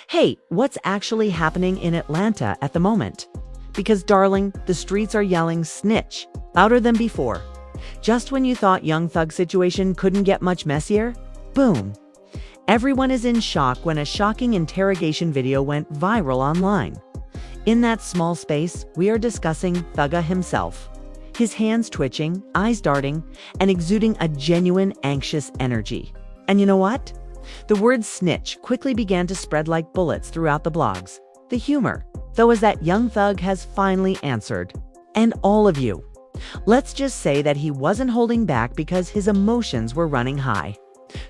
Hey, what's actually happening in Atlanta at the moment? Because, darling, the streets are yelling snitch louder than before. Just when you thought Young Thug's situation couldn't get much messier, boom. Everyone is in shock when a shocking interrogation video went viral online. In that small space, we are discussing Thugga himself. His hands twitching, eyes darting, and exuding a genuine anxious energy. And you know what? The word snitch quickly began to spread like bullets throughout the blogs. The humor, though, is that Young Thug has finally answered. And all of you. Let's just say that he wasn't holding back because his emotions were running high.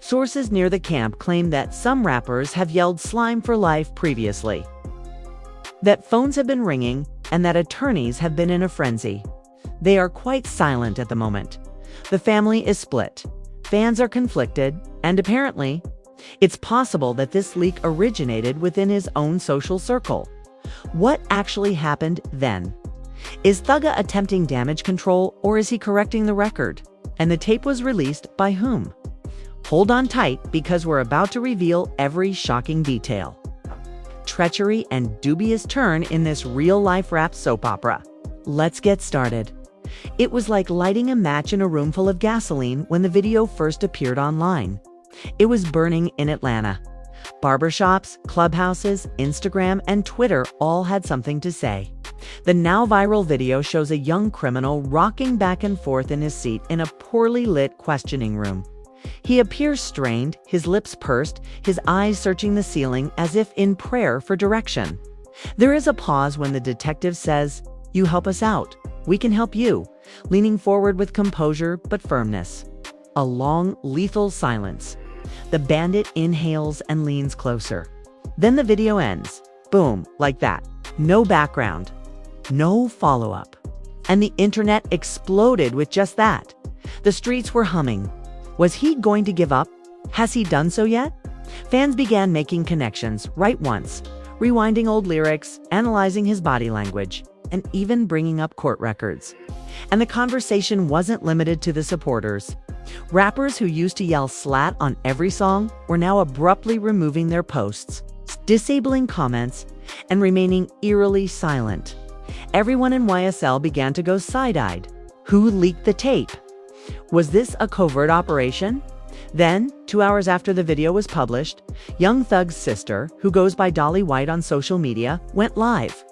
Sources near the camp claim that some rappers have yelled slime for life previously, that phones have been ringing, and that attorneys have been in a frenzy. They are quite silent at the moment. The family is split. Fans are conflicted, and apparently, it's possible that this leak originated within his own social circle. What actually happened then? Is Thugga attempting damage control, or is he correcting the record? And the tape was released by whom? Hold on tight, because we're about to reveal every shocking detail. Treachery and dubious turn in this real-life rap soap opera. Let's get started. It was like lighting a match in a room full of gasoline when the video first appeared online. It was burning in Atlanta. Barbershops, clubhouses, Instagram, and Twitter all had something to say. The now viral video shows a young criminal rocking back and forth in his seat in a poorly lit questioning room. He appears strained, his lips pursed, his eyes searching the ceiling as if in prayer for direction. There is a pause when the detective says, "You help us out. We can help you," leaning forward with composure but firmness. A long, lethal silence. The bandit inhales and leans closer. Then the video ends. Boom, like that. No background. No follow-up. And the internet exploded with just that. The streets were humming. Was he going to give up? Has he done so yet? Fans began making connections right once, rewinding old lyrics, analyzing his body language, and even bringing up court records. And the conversation wasn't limited to the supporters. Rappers who used to yell slat on every song were now abruptly removing their posts, disabling comments, and remaining eerily silent. Everyone in YSL began to go side-eyed. Who leaked the tape? Was this a covert operation? Then, 2 hours after the video was published, Young Thug's sister, who goes by Dolly White on social media, went live.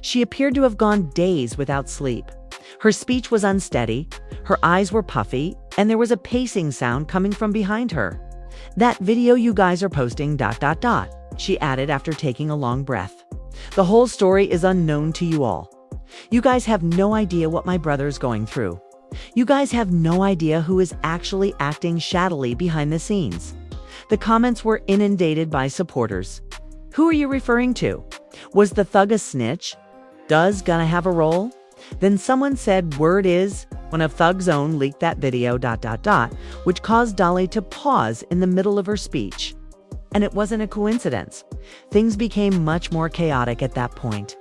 She appeared to have gone days without sleep. Her speech was unsteady, her eyes were puffy, and there was a pacing sound coming from behind her. "That video you guys are posting ... she added after taking a long breath. "The whole story is unknown to you all. You guys have no idea what my brother's going through. You guys have no idea who is actually acting shaddily behind the scenes." The comments were inundated by supporters. Who are you referring to? Was the Thug a snitch? Does gonna have a role? Then someone said word is one of Thug's own leaked that video ... which caused Dolly to pause in the middle of her speech. And it wasn't a coincidence. Things became much more chaotic at that point.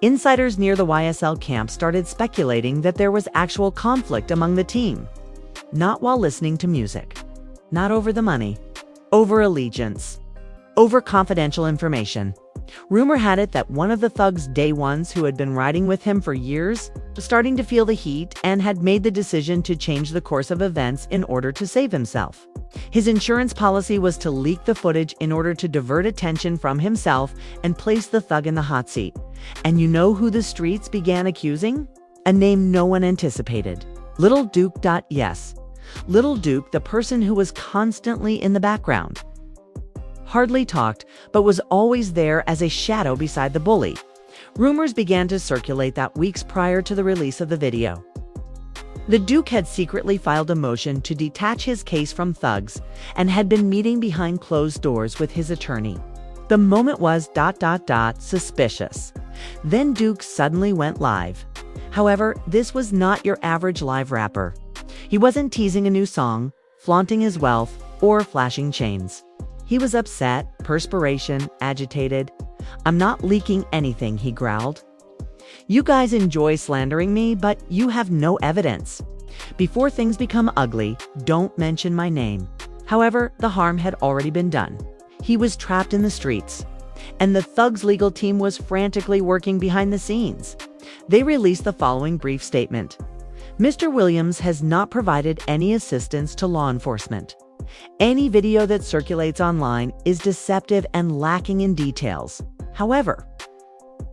Insiders near the YSL camp started speculating that there was actual conflict among the team. Not while listening to music. Not over the money. Over allegiance. Over confidential information. Rumor had it that one of the Thug's day ones who had been riding with him for years was starting to feel the heat and had made the decision to change the course of events in order to save himself. His insurance policy was to leak the footage in order to divert attention from himself and place the Thug in the hot seat. And you know who the streets began accusing? A name no one anticipated. Little Duke. Yes. Little Duke, the person who was constantly in the background. Hardly talked, but was always there as a shadow beside the bully. Rumors began to circulate that weeks prior to the release of the video. The Duke had secretly filed a motion to detach his case from Thug's and had been meeting behind closed doors with his attorney. The moment was ... suspicious. Then Duke suddenly went live. However, this was not your average live rapper. He wasn't teasing a new song, flaunting his wealth, or flashing chains. He was upset, perspiration, agitated. "I'm not leaking anything," he growled. "You guys enjoy slandering me, but you have no evidence. Before things become ugly, don't mention my name." However, the harm had already been done. He was trapped in the streets. and the thug's legal team was frantically working behind the scenes. They released the following brief statement. Mr. Williams has not provided any assistance to law enforcement. Any video that circulates online is deceptive and lacking in details. However,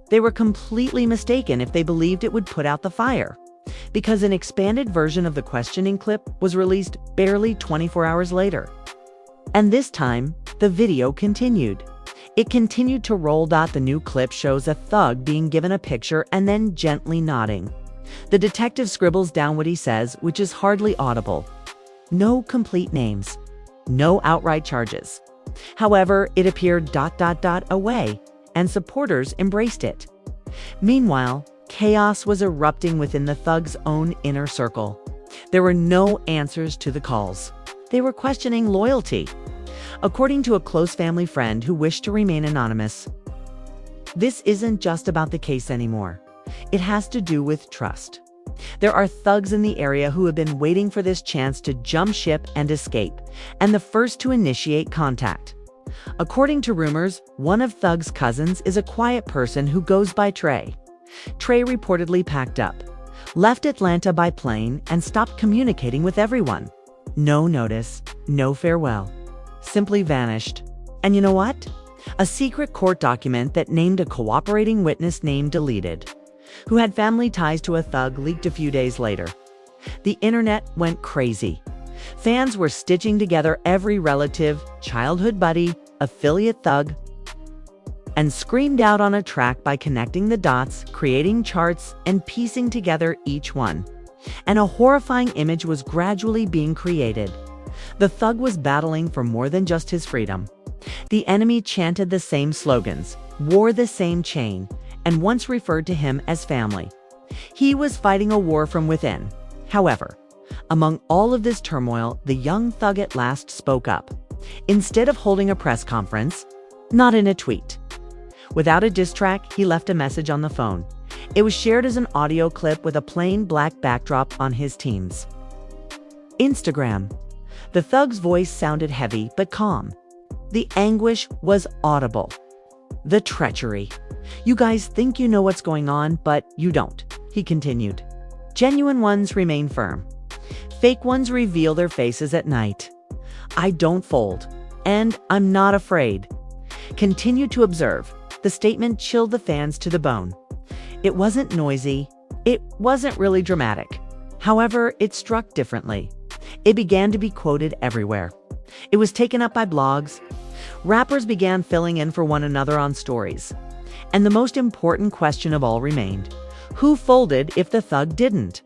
they were completely mistaken if they believed it would put out the fire, because an expanded version of the questioning clip was released barely 24 hours later. And this time, the video continued. It continued to roll. The new clip shows a thug being given a picture and then gently nodding. The detective scribbles down what he says, which is hardly audible. No complete names. No outright charges. However, it appeared ... away, and supporters embraced it. Meanwhile, chaos was erupting within the thug's own inner circle. There were no answers to the calls. They were questioning loyalty. According to a close family friend who wished to remain anonymous, this isn't just about the case anymore. It has to do with trust. There are thugs in the area who have been waiting for this chance to jump ship and escape, and the first to initiate contact. According to rumors, one of Thug's cousins is a quiet person who goes by Trey. Trey reportedly packed up, left Atlanta by plane, and stopped communicating with everyone. No notice, no farewell. Simply vanished. And you know what? A secret court document that named a cooperating witness name deleted, who had family ties to a thug, leaked a few days later. The internet went crazy. Fans were stitching together every relative, childhood buddy, affiliate thug, and screamed out on a track by connecting the dots, creating charts, and piecing together each one. And a horrifying image was gradually being created. The thug was battling for more than just his freedom. The enemy chanted the same slogans, wore the same chain, and once referred to him as family. He was fighting a war from within. However, among all of this turmoil, the young thug at last spoke up. Instead of holding a press conference, not in a tweet. Without a diss track, he left a message on the phone. It was shared as an audio clip with a plain black backdrop on his team's Instagram. The thug's voice sounded heavy but calm. The anguish was audible. The treachery. You guys think you know what's going on, but you don't, he continued. Genuine ones remain firm. Fake ones reveal their faces at night. I don't fold, and I'm not afraid. Continue to observe. The statement chilled the fans to the bone. It wasn't noisy. It wasn't really dramatic. However, it struck differently. It began to be quoted everywhere. It was taken up by blogs. Rappers began filling in for one another on stories. And the most important question of all remained: who folded if the thug didn't?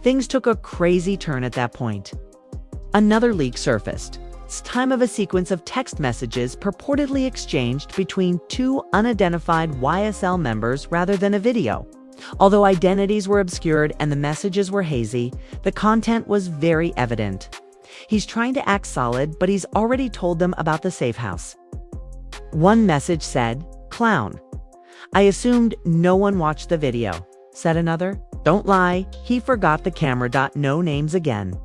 Things took a crazy turn at that point. Another leak surfaced. It's time of a sequence of text messages purportedly exchanged between two unidentified YSL members rather than a video. Although identities were obscured and the messages were hazy, the content was very evident. He's trying to act solid, but he's already told them about the safe house. One message said, "Clown. I assumed no one watched the video," said another. "Don't lie, he forgot the camera." No names again.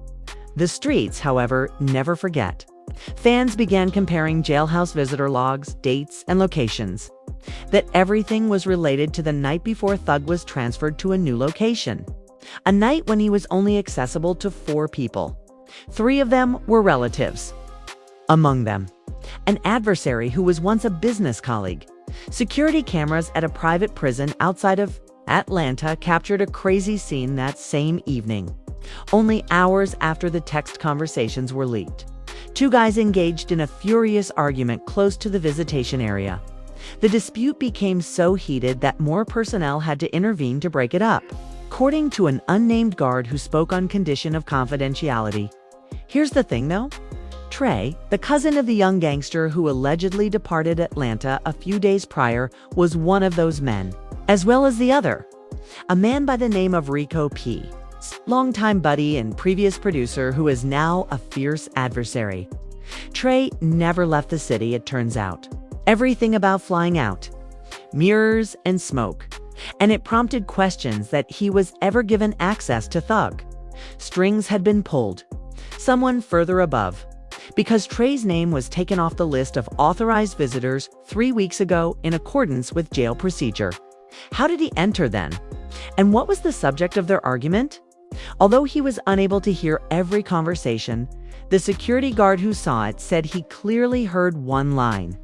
The streets, however, never forget. Fans began comparing jailhouse visitor logs, dates, and locations. That everything was related to the night before Thug was transferred to a new location. A night when he was only accessible to 4 people. 3 of them were relatives. Among them, an adversary who was once a business colleague. Security cameras at a private prison outside of Atlanta captured a crazy scene that same evening. Only hours after the text conversations were leaked, 2 guys engaged in a furious argument close to the visitation area. The dispute became so heated that more personnel had to intervene to break it up, according to an unnamed guard who spoke on condition of confidentiality. Here's the thing though. Trey, the cousin of the young gangster who allegedly departed Atlanta a few days prior, was one of those men, as well as the other, a man by the name of Rico P., longtime buddy and previous producer who is now a fierce adversary. Trey never left the city, it turns out. Everything about flying out, mirrors and smoke, and it prompted questions that he was ever given access to Thug. Strings had been pulled. Someone further above. because Trey's name was taken off the list of authorized visitors 3 weeks ago in accordance with jail procedure. How did he enter then? And what was the subject of their argument? Although he was unable to hear every conversation, the security guard who saw it said he clearly heard one line.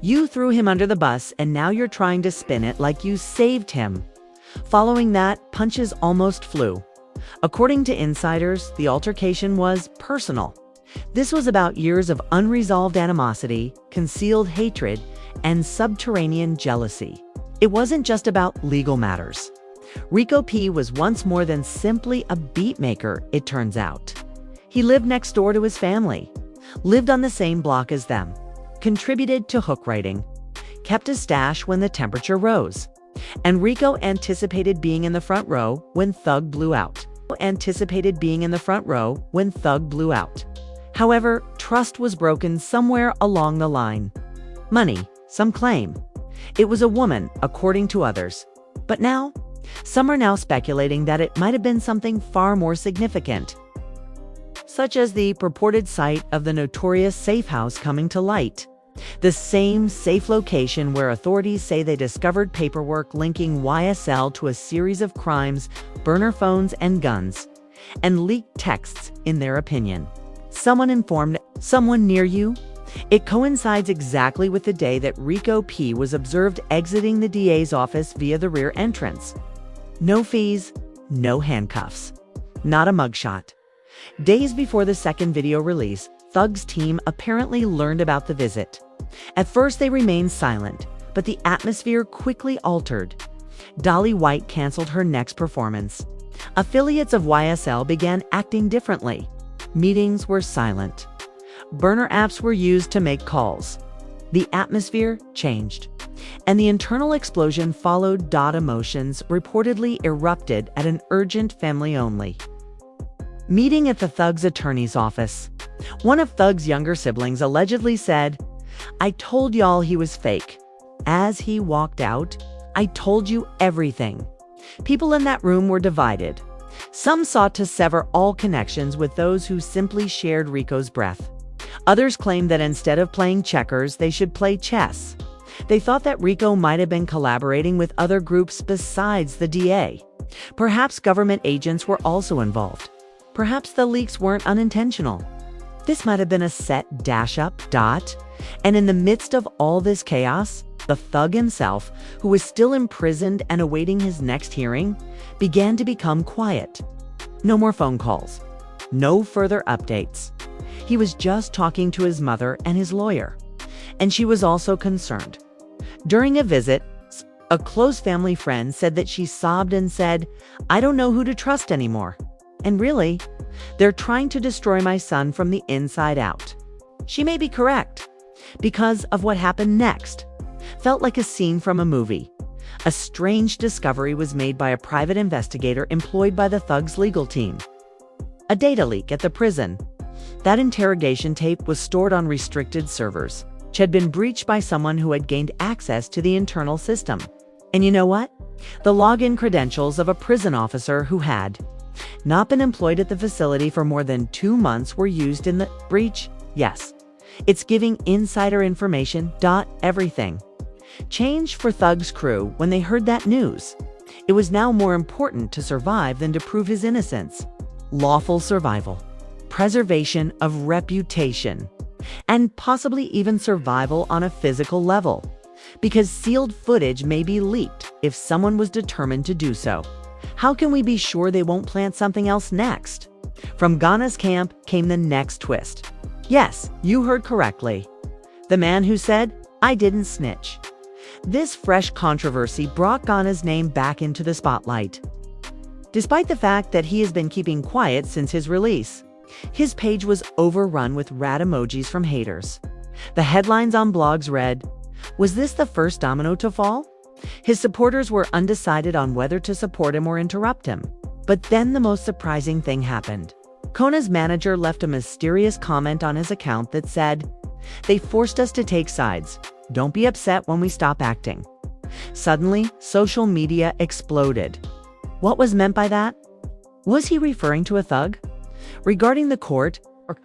"You threw him under the bus and now you're trying to spin it like you saved him." Following that, punches almost flew. According to insiders, the altercation was personal. This was about years of unresolved animosity, concealed hatred, and subterranean jealousy. It wasn't just about legal matters. Rico P. was once more than simply a beatmaker, it turns out. He lived next door to his family, lived on the same block as them, contributed to hook writing, kept a stash when the temperature rose, and Rico anticipated being in the front row when Thug blew out. However, trust was broken somewhere along the line. Money, some claim. It was a woman, according to others. But now, some are now speculating that it might have been something far more significant, such as the purported site of the notorious safe house coming to light. The same safe location where authorities say they discovered paperwork linking YSL to a series of crimes, burner phones and guns, and leaked texts, in their opinion. Someone informed someone near you? It coincides exactly with the day that Rico P. was observed exiting the DA's office via the rear entrance. No fees, no handcuffs, not a mugshot. Days before the second video release, Thug's team apparently learned about the visit. At first, they remained silent, but the atmosphere quickly altered. Dolly White canceled her next performance. Affiliates of YSL began acting differently. Meetings were silent. Burner apps were used to make calls. The atmosphere changed, and the internal explosion followed. Emotions reportedly erupted at an urgent family-only meeting at the Thug's attorney's office. One of Thug's younger siblings allegedly said, "I told y'all he was fake. As he walked out, I told you everything." People in that room were divided. Some sought to sever all connections with those who simply shared Rico's breath. Others claimed that instead of playing checkers, they should play chess. They thought that Rico might have been collaborating with other groups besides the DA. Perhaps government agents were also involved. Perhaps the leaks weren't unintentional. This might have been a set dash-up. And in the midst of all this chaos, the Thug himself, who was still imprisoned and awaiting his next hearing, began to become quiet. No more phone calls. No further updates. He was just talking to his mother and his lawyer. And she was also concerned. During a visit, a close family friend said that she sobbed and said, "I don't know who to trust anymore. And really, they're trying to destroy my son from the inside out." She may be correct, because of what happened next. Felt like a scene from a movie. A strange discovery was made by a private investigator employed by the Thug's legal team. A data leak at the prison. That interrogation tape was stored on restricted servers, which had been breached by someone who had gained access to the internal system. And you know what? The login credentials of a prison officer who had not been employed at the facility for more than 2 months were used in the breach. Yes, it's giving insider information. Everything changed for Thug's crew when they heard that news. It was now more important to survive than to prove his innocence. Lawful survival, preservation of reputation, and possibly even survival on a physical level, because sealed footage may be leaked if someone was determined to do so. How can we be sure they won't plant something else next? From Ghana's camp came the next twist. Yes, you heard correctly. The man who said, "I didn't snitch." This fresh controversy brought Ghana's name back into the spotlight. Despite the fact that he has been keeping quiet since his release, his page was overrun with rat emojis from haters. The headlines on blogs read, "Was this the first domino to fall?" His supporters were undecided on whether to support him or interrupt him. But then the most surprising thing happened. Kona's manager left a mysterious comment on his account that said, "They forced us to take sides. Don't be upset when we stop acting." Suddenly, social media exploded. What was meant by that? Was he referring to a Thug? Regarding the court, or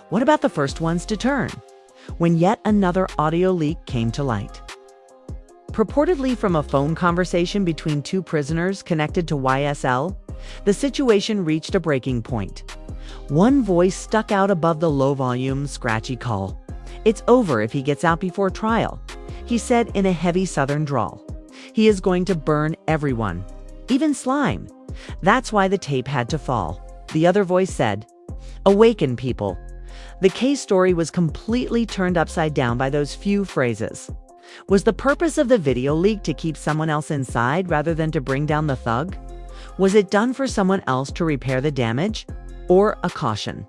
What about the first ones to turn? When yet another audio leak came to light. Purportedly from a phone conversation between two prisoners connected to YSL, the situation reached a breaking point. One voice stuck out above the low-volume, scratchy call. "It's over if he gets out before trial," he said in a heavy southern drawl. "He is going to burn everyone, even slime. That's why the tape had to fall." The other voice said, "Awaken, people." The case story was completely turned upside down by those few phrases. Was the purpose of the video leak to keep someone else inside rather than to bring down the thug? Was it done for someone else to repair the damage? Or a caution?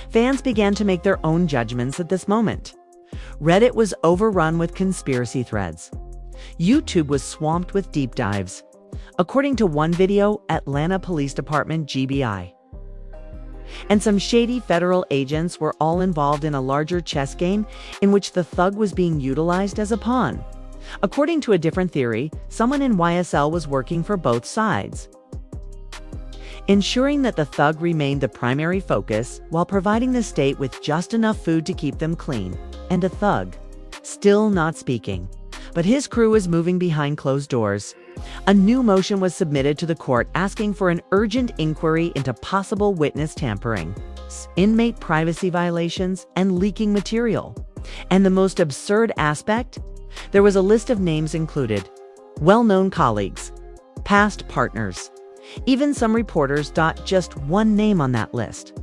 Fans began to make their own judgments at this moment. Reddit was overrun with conspiracy threads. YouTube was swamped with deep dives. According to one video, Atlanta Police Department GBI. And some shady federal agents were all involved in a larger chess game in which the thug was being utilized as a pawn. According to a different theory, someone in YSL was working for both sides, ensuring that the thug remained the primary focus while providing the state with just enough food to keep them clean. And a thug, still not speaking, but his crew was moving behind closed doors. A new motion was submitted to the court asking for an urgent inquiry into possible witness tampering, inmate privacy violations, and leaking material. And the most absurd aspect? There was a list of names included: well-known colleagues, past partners, even some reporters. Just one name on that list.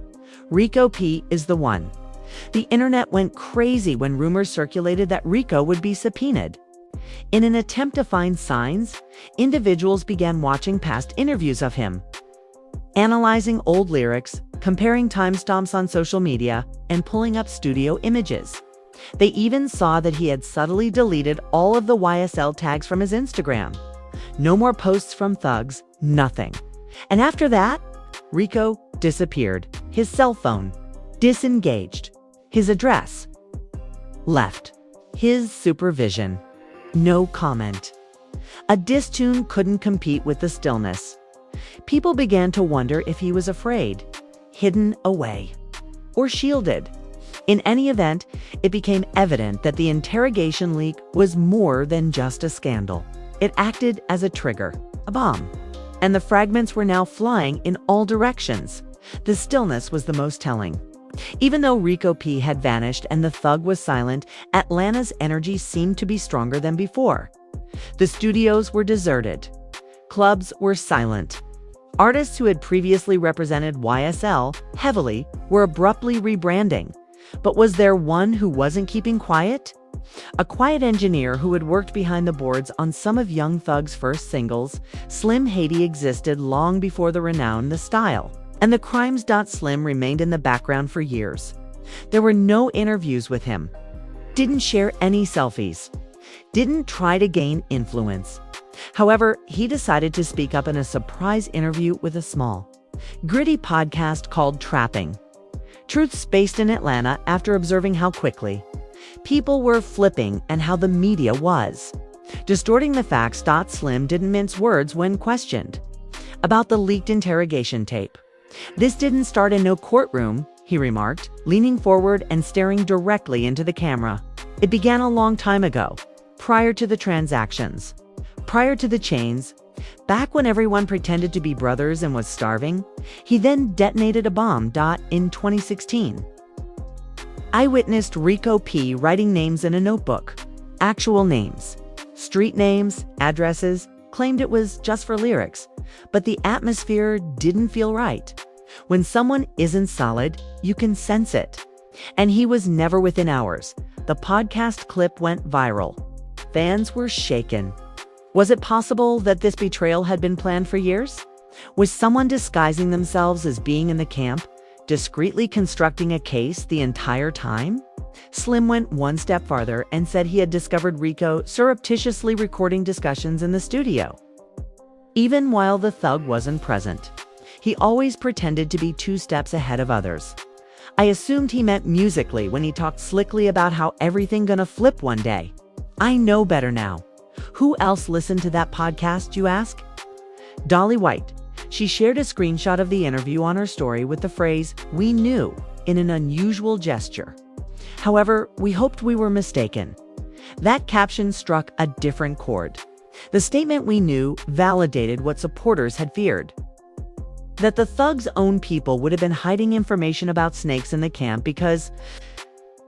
Rico P is the one. The internet went crazy when rumors circulated that Rico would be subpoenaed. In an attempt to find signs, individuals began watching past interviews of him, analyzing old lyrics, comparing timestamps on social media, and pulling up studio images. They even saw that he had subtly deleted all of the YSL tags from his Instagram. No more posts from thugs, nothing. And after that, Rico disappeared. His cell phone disengaged. His address left. His supervision, no comment. A diss tune couldn't compete with the stillness. People began to wonder if he was afraid, hidden away, or shielded. In any event, it became evident that the interrogation leak was more than just a scandal. It acted as a trigger, a bomb, and the fragments were now flying in all directions. The stillness was the most telling. Even though Rico P had vanished and the thug was silent, Atlanta's energy seemed to be stronger than before. The studios were deserted. Clubs were silent. Artists who had previously represented YSL heavily were abruptly rebranding. But was there one who wasn't keeping quiet? A quiet engineer who had worked behind the boards on some of Young Thug's first singles, Slim Haiti existed long before the renown The Style. And the crimes. Slim remained in the background for years. There were no interviews with him. Didn't share any selfies. Didn't try to gain influence. However, he decided to speak up in a surprise interview with a small, gritty podcast called Trapping. Truth's based in Atlanta after observing how quickly people were flipping and how the media was distorting the facts. Slim didn't mince words when questioned about the leaked interrogation tape. "This didn't start in no courtroom," he remarked, leaning forward and staring directly into the camera. "It began a long time ago, prior to the transactions, prior to the chains, back when everyone pretended to be brothers and was starving." He then detonated a bomb. In 2016, I witnessed Rico P writing names in a notebook, actual names, street names, addresses, claimed it was just for lyrics, but the atmosphere didn't feel right. When someone isn't solid, you can sense it. And he was never within hours. The podcast clip went viral. Fans were shaken. Was it possible that this betrayal had been planned for years? Was someone disguising themselves as being in the camp, discreetly constructing a case the entire time? Slim went one step farther and said he had discovered Rico surreptitiously recording discussions in the studio, even while the thug wasn't present. He always pretended to be 2 steps ahead of others. I assumed he meant musically when he talked slickly about how everything gonna flip one day. I know better now. Who else listened to that podcast, you ask? Dolly White. She shared a screenshot of the interview on her story with the phrase, "We knew." in an unusual gesture. However, we hoped we were mistaken. That caption struck a different chord. The statement we knew validated what supporters had feared: that the thugs' own people would have been hiding information about snakes in the camp because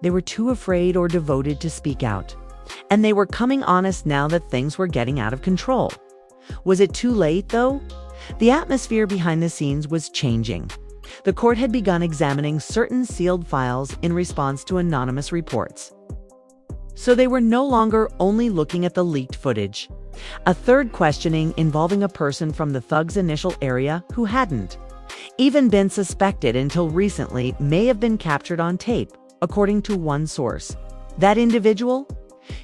they were too afraid or devoted to speak out. And they were coming honest now that things were getting out of control. Was it too late, though? The atmosphere behind the scenes was changing. The court had begun examining certain sealed files in response to anonymous reports. So they were no longer only looking at the leaked footage. A third questioning involving a person from the thugs' initial area who hadn't even been suspected until recently may have been captured on tape, according to one source. That individual?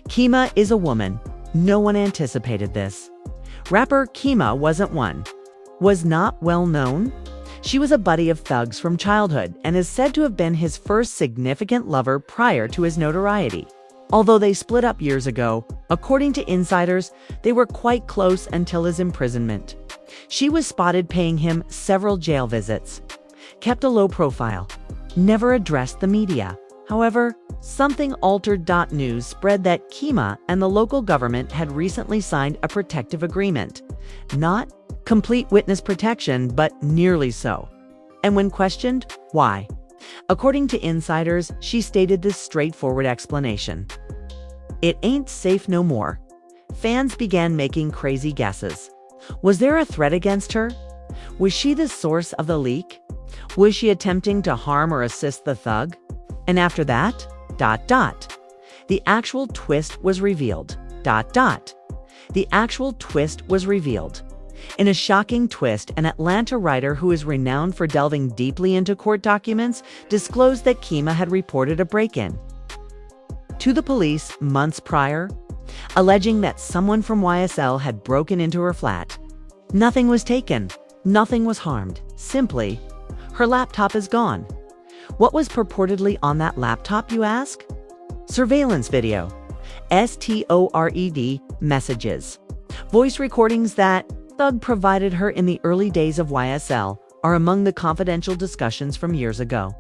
Kima is a woman. No one anticipated this. Rapper Kima was not well known. She was a buddy of thugs from childhood and is said to have been his first significant lover prior to his notoriety. Although they split up years ago, according to insiders, they were quite close until his imprisonment. She was spotted paying him several jail visits, kept a low profile, never addressed the media. However, something altered. News spread that Kima and the local government had recently signed a protective agreement. Not complete witness protection, but nearly so. And when questioned, why? According to insiders, she stated this straightforward explanation: "It ain't safe no more." Fans began making crazy guesses. Was there a threat against her? Was she the source of the leak? Was she attempting to harm or assist the thug? And after that, the actual twist was revealed. The actual twist was revealed. In a shocking twist, an Atlanta writer who is renowned for delving deeply into court documents disclosed that Kima had reported a break-in to the police months prior, alleging that someone from YSL had broken into her flat. Nothing was taken. Nothing was harmed. Simply, her laptop is gone. What was purportedly on that laptop, you ask? Surveillance video, STORED messages, voice recordings that Thug provided her in the early days of YSL are among the confidential discussions from years ago.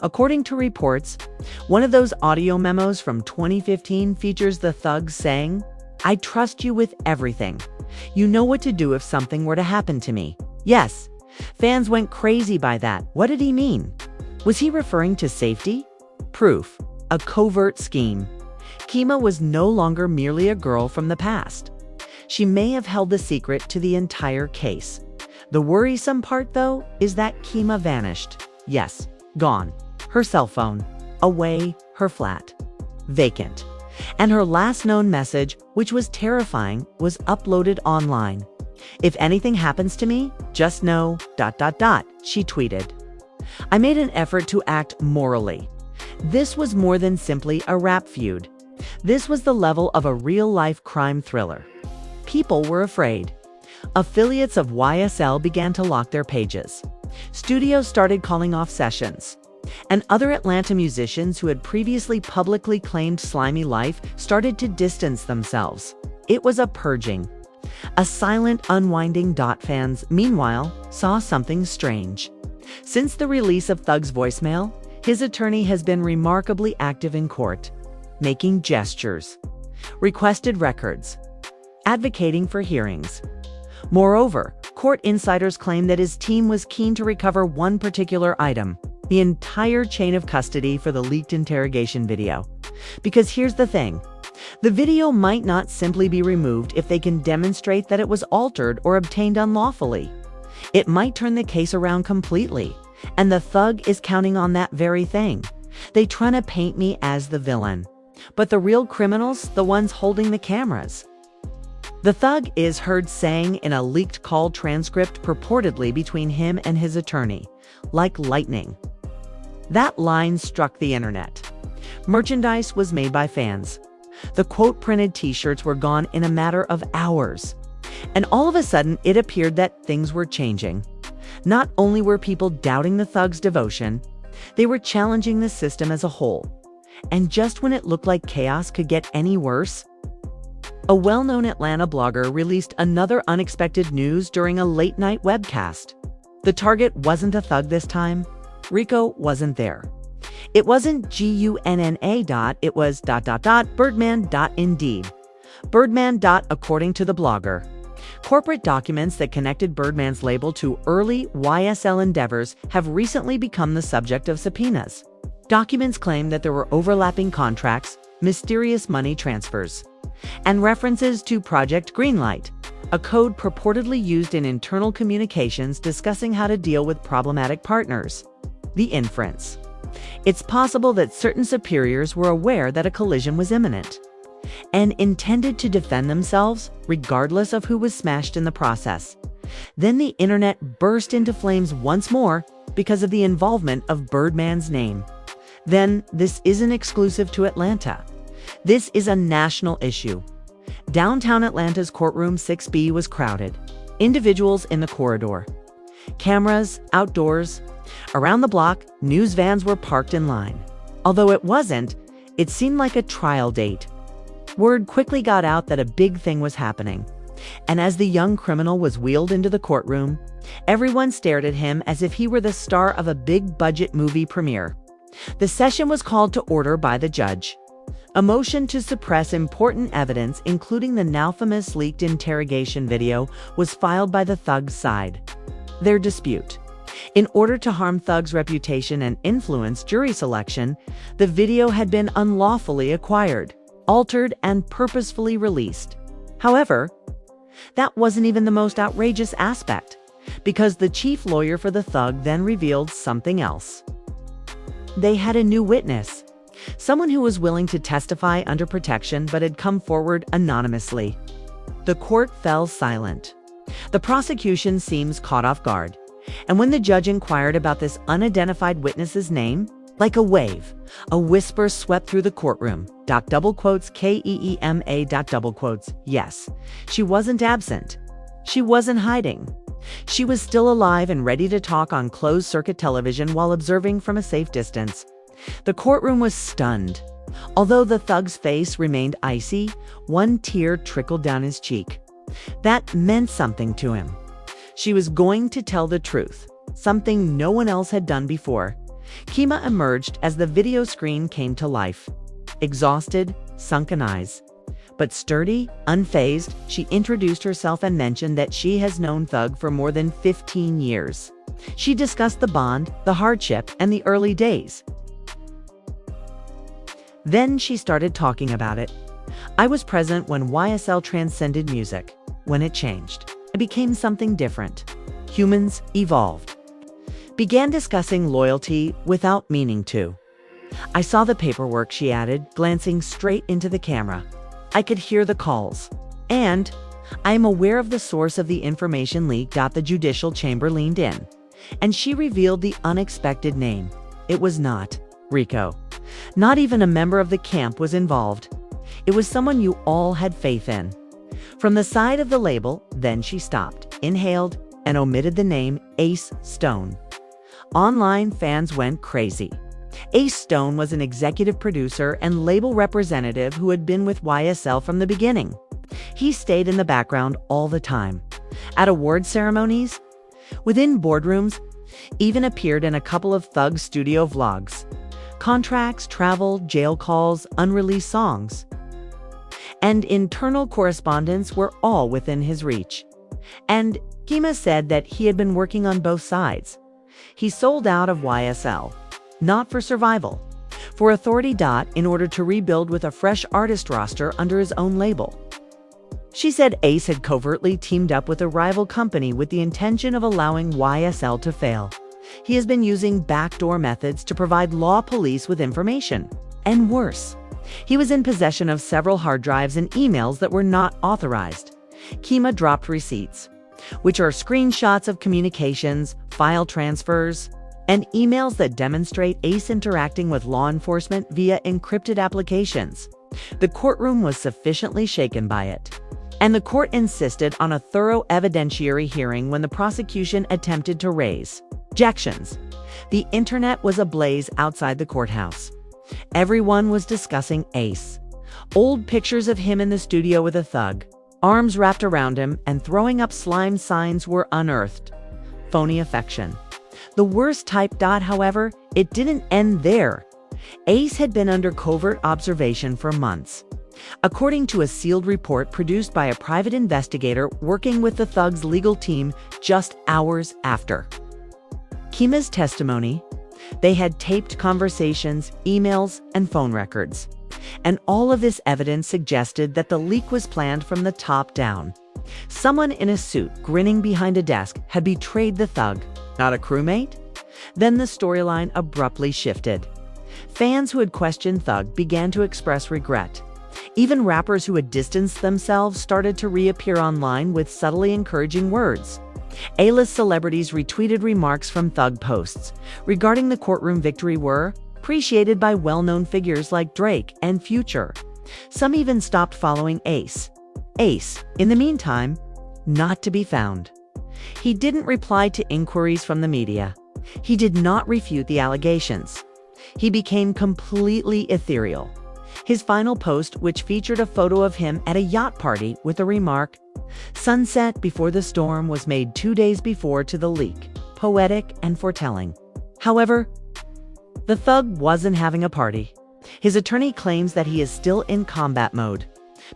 According to reports, one of those audio memos from 2015 features the thugs saying, "I trust you with everything. You know what to do if something were to happen to me." Yes, fans went crazy by that. What did he mean? Was he referring to safety? Proof: a covert scheme. Kima was no longer merely a girl from the past. She may have held the secret to the entire case. The worrisome part, though, is that Kima vanished. Yes, gone. Her cell phone, away, her flat, vacant. And her last known message, which was terrifying, was uploaded online. "If anything happens to me, just know, she tweeted. "I made an effort to act morally." This was more than simply a rap feud. This was the level of a real-life crime thriller. People were afraid. Affiliates of YSL began to lock their pages. Studios started calling off sessions. And other Atlanta musicians who had previously publicly claimed slimy life started to distance themselves. It was a purging. A silent unwinding. Fans, meanwhile, saw something strange. Since the release of Thug's voicemail, his attorney has been remarkably active in court, making gestures, requested records, advocating for hearings. Moreover, court insiders claim that his team was keen to recover one particular item: the entire chain of custody for the leaked interrogation video. Because here's the thing: the video might not simply be removed if they can demonstrate that it was altered or obtained unlawfully. It might turn the case around completely, and the thug is counting on that very thing. They trying to paint me as the villain, but the real criminals, the ones holding the cameras. The thug is heard saying in a leaked call transcript purportedly between him and his attorney, "like lightning." That line struck the internet. Merchandise was made by fans. The quote-printed t-shirts were gone in a matter of hours. And all of a sudden, it appeared that things were changing. Not only were people doubting the thug's devotion, they were challenging the system as a whole. And just when it looked like chaos could get any worse, a well-known Atlanta blogger released another unexpected news during a late-night webcast. The target wasn't a thug this time. Rico wasn't there. It wasn't GUNNA. It was ... Birdman. Indeed. Birdman. According to the blogger. Corporate documents that connected Birdman's label to early YSL endeavors have recently become the subject of subpoenas. Documents claim that there were overlapping contracts, mysterious money transfers, and references to Project Greenlight, a code purportedly used in internal communications discussing how to deal with problematic partners. The inference: it's possible that certain superiors were aware that a collision was imminent and intended to defend themselves regardless of who was smashed in the process. Then the internet burst into flames once more because of the involvement of Birdman's name. Then this isn't exclusive to Atlanta. This is a national issue. Downtown Atlanta's courtroom 6B was crowded. Individuals in the corridor. Cameras outdoors. Around the block, news vans were parked in line. Although it wasn't, it seemed like a trial date. Word quickly got out that a big thing was happening. And as the young criminal was wheeled into the courtroom, everyone stared at him as if he were the star of a big-budget movie premiere. The session was called to order by the judge. A motion to suppress important evidence, including the now famous leaked interrogation video, was filed by the Thug's side. Their dispute: in order to harm Thug's reputation and influence jury selection, the video had been unlawfully acquired, altered, and purposefully released. However, that wasn't even the most outrageous aspect, because the chief lawyer for the Thug then revealed something else. They had a new witness, someone who was willing to testify under protection but had come forward anonymously. The court fell silent. The prosecution seems caught off guard, and when the judge inquired about this unidentified witness's name, like a wave, a whisper swept through the courtroom. KEEMA. Yes, she wasn't absent. She wasn't hiding. She was still alive and ready to talk on closed-circuit television while observing from a safe distance. The courtroom was stunned. Although the Thug's face remained icy, one tear trickled down his cheek. That meant something to him. She was going to tell the truth, something no one else had done before. Kima emerged as the video screen came to life. Exhausted, sunken eyes. But sturdy, unfazed, she introduced herself and mentioned that she has known Thug for more than 15 years. She discussed the bond, the hardship, and the early days. Then she started talking about it. I was present when YSL transcended music, when it changed. It became something different. Humans evolved. Began discussing loyalty without meaning to. I saw the paperwork, she added, glancing straight into the camera. I could hear the calls. And I am aware of the source of the information leak. The judicial chamber leaned in, and she revealed the unexpected name. It was not Rico. Not even a member of the camp was involved. It was someone you all had faith in. From the side of the label, then she stopped, inhaled, and omitted the name Ace Stone. Online fans went crazy. Ace Stone was an executive producer and label representative who had been with YSL from the beginning. He stayed in the background all the time. At award ceremonies, within boardrooms, even appeared in a couple of Thug studio vlogs. Contracts, travel, jail calls, unreleased songs, and internal correspondence were all within his reach. And Kima said that he had been working on both sides. He sold out of YSL, not for survival, for authority. In order to rebuild with a fresh artist roster under his own label. She said Ace had covertly teamed up with a rival company with the intention of allowing YSL to fail. He has been using backdoor methods to provide law police with information. And worse, he was in possession of several hard drives and emails that were not authorized. Kima dropped receipts, which are screenshots of communications, file transfers, and emails that demonstrate Ace interacting with law enforcement via encrypted applications. The courtroom was sufficiently shaken by it, and the court insisted on a thorough evidentiary hearing when the prosecution attempted to raise objections. The internet was ablaze outside the courthouse. Everyone was discussing Ace. Old pictures of him in the studio with a Thug, arms wrapped around him, and throwing up slime signs were unearthed. Phony affection. The worst type. However, it didn't end there. Ace had been under covert observation for months. According to a sealed report produced by a private investigator working with the thugs' legal team just hours after Kima's testimony, they had taped conversations, emails, and phone records. And all of this evidence suggested that the leak was planned from the top down. Someone in a suit grinning behind a desk had betrayed the thug, not a crewmate? Then the storyline abruptly shifted. Fans who had questioned Thug began to express regret. Even rappers who had distanced themselves started to reappear online with subtly encouraging words. A-list celebrities retweeted remarks from Thug posts regarding the courtroom victory were appreciated by well-known figures like Drake and Future. Some even stopped following Ace. Ace, in the meantime, not to be found. He didn't reply to inquiries from the media. He did not refute the allegations. He became completely ethereal. His final post, which featured a photo of him at a yacht party with the remark, "Sunset before the storm," was made 2 days before to the leak, poetic and foretelling. However, the thug wasn't having a party. His attorney claims that he is still in combat mode,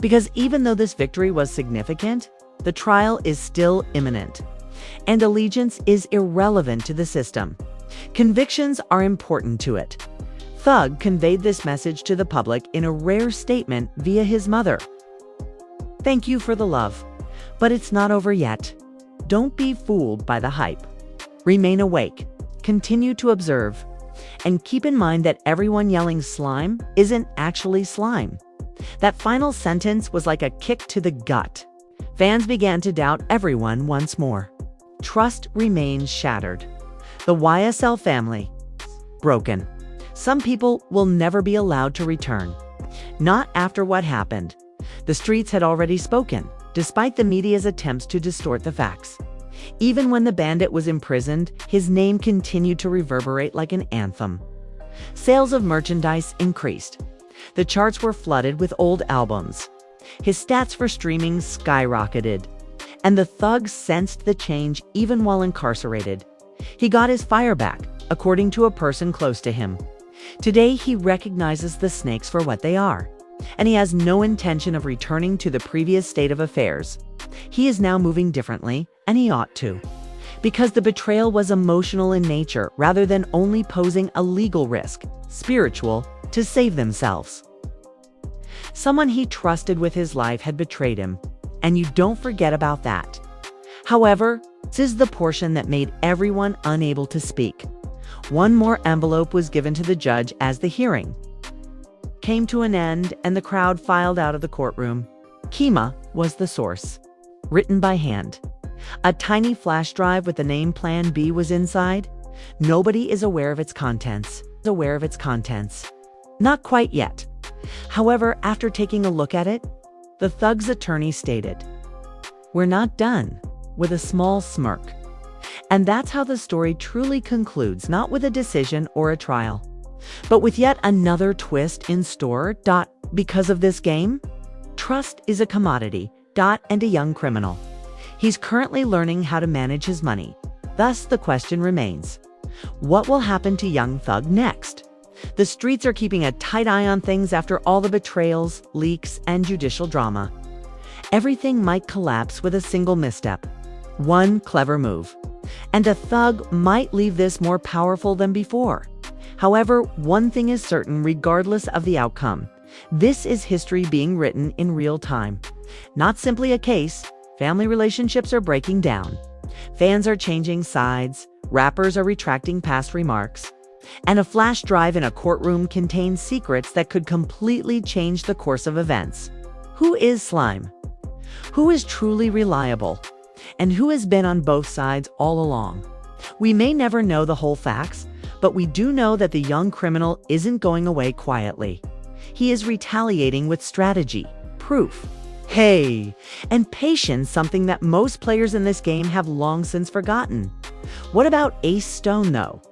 because even though this victory was significant, the trial is still imminent, and allegiance is irrelevant to the system. Convictions are important to it. Thug conveyed this message to the public in a rare statement via his mother. "Thank you for the love, but it's not over yet. Don't be fooled by the hype. Remain awake, continue to observe, and keep in mind that everyone yelling slime isn't actually slime." That final sentence was like a kick to the gut. Fans began to doubt everyone once more. Trust remains shattered. The YSL family, broken. Some people will never be allowed to return. Not after what happened. The streets had already spoken, despite the media's attempts to distort the facts. Even when the bandit was imprisoned, his name continued to reverberate like an anthem. Sales of merchandise increased. The charts were flooded with old albums. His stats for streaming skyrocketed. And the thug sensed the change even while incarcerated. He got his fire back, according to a person close to him. Today, he recognizes the snakes for what they are, and he has no intention of returning to the previous state of affairs. He is now moving differently, and he ought to, because the betrayal was emotional in nature rather than only posing a legal risk, spiritual, to save themselves. Someone he trusted with his life had betrayed him, and you don't forget about that. However, this is the portion that made everyone unable to speak. One more envelope was given to the judge as the hearing came to an end and the crowd filed out of the courtroom. Kima was the source. Written by hand. A tiny flash drive with the name Plan B was inside. Nobody is aware of its contents. Not quite yet. However, after taking a look at it, the thug's attorney stated, "We're not done," with a small smirk. And that's how the story truly concludes, not with a decision or a trial, but with yet another twist in store. Because of this game, trust is a commodity. And a young criminal. He's currently learning how to manage his money. Thus, the question remains, what will happen to young Thug next? The streets are keeping a tight eye on things after all the betrayals, leaks, and judicial drama. Everything might collapse with a single misstep. One clever move. And a thug might leave this more powerful than before. However, one thing is certain regardless of the outcome. This is history being written in real time. Not simply a case. Family relationships are breaking down. Fans are changing sides. Rappers are retracting past remarks. And a flash drive in a courtroom contains secrets that could completely change the course of events. Who is Slime? Who is truly reliable? And who has been on both sides all along? We may never know the whole facts, but we do know that the young criminal isn't going away quietly. He is retaliating with strategy, proof, and patience, something that most players in this game have long since forgotten. What about Ace Stone, though?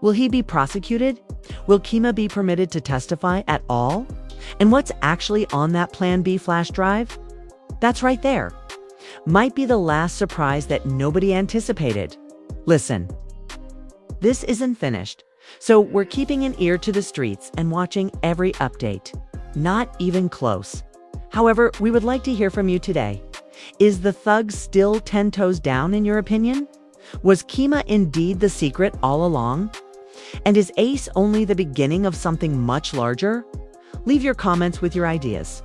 Will he be prosecuted? Will Kima be permitted to testify at all? And what's actually on that Plan B flash drive? That's right there. Might be the last surprise that nobody anticipated. Listen, This isn't finished, so we're keeping an ear to the streets and watching every update. Not even close. However, we would like to hear from you today. Is the thug still 10 toes down in your opinion? Was Kima indeed the secret all along? And is Ace only the beginning of something much larger? Leave your comments with your ideas.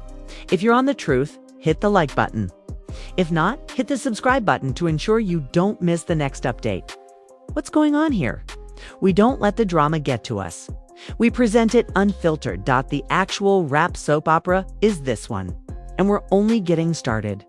If you're on the truth, hit the like button. If not, hit the subscribe button to ensure you don't miss the next update. What's going on here? We don't let the drama get to us. We present it unfiltered. The actual rap soap opera is this one. And we're only getting started.